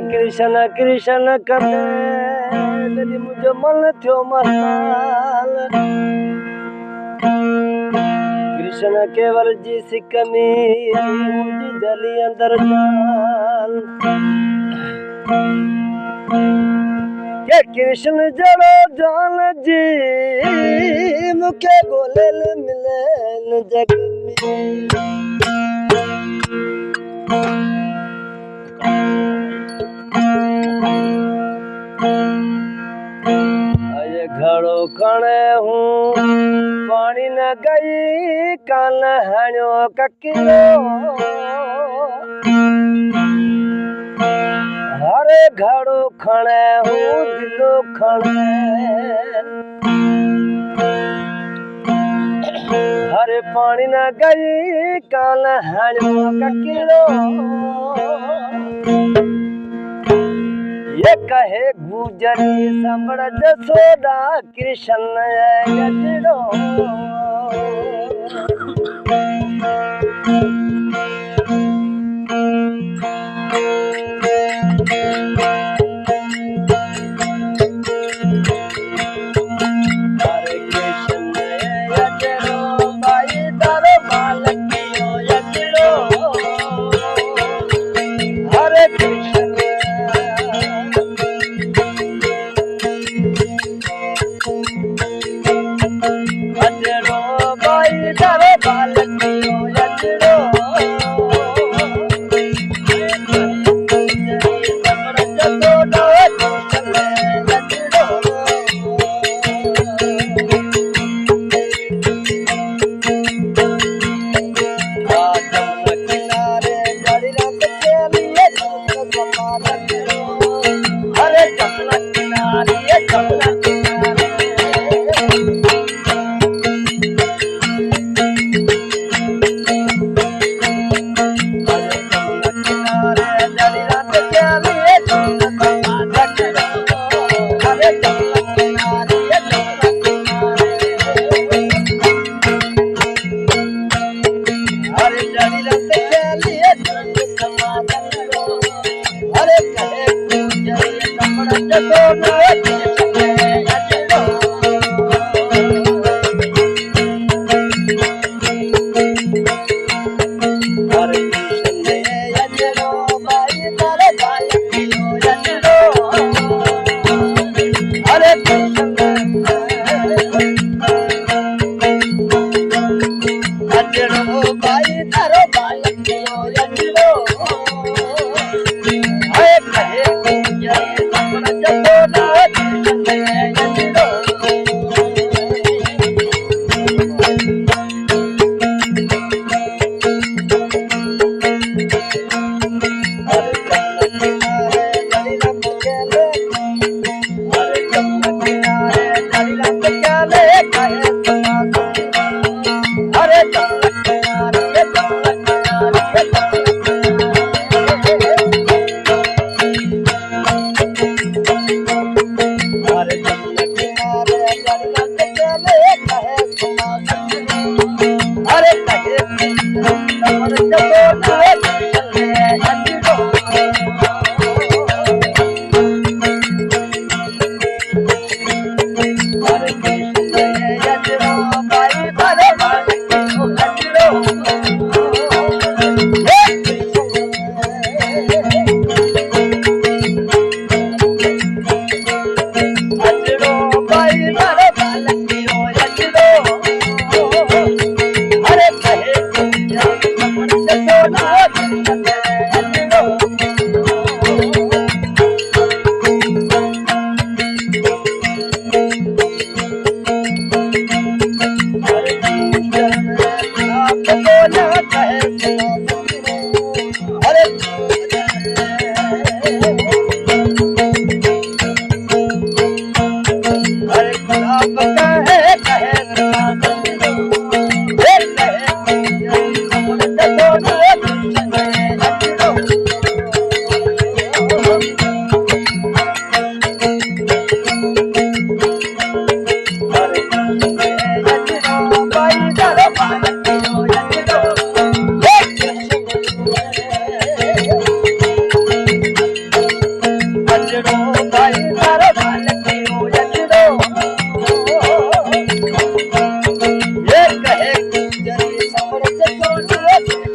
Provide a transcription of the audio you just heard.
कृष्ण कृष्ण कंदे मुझो मन थियो मस्ताल कृष्ण केवल जी सिकमी मुझी जली अंदर जाल के कृष्ण जड़ो जान जी मुखे गोलेल मिलन जग में घड़ो खणे हूँ पानी न गई कान हणो ककिलो हरे घड़ो खणे हूँ दिलो खणे हरे पानी न गई कान हणो ककिलो ये कहे गुजरी संबड़ जसोदा कृष्ण गजड़ो हरे कृष्ण गजड़ो भाई तारो बालकियो गजड़ो हरे कृष्ण Hare रे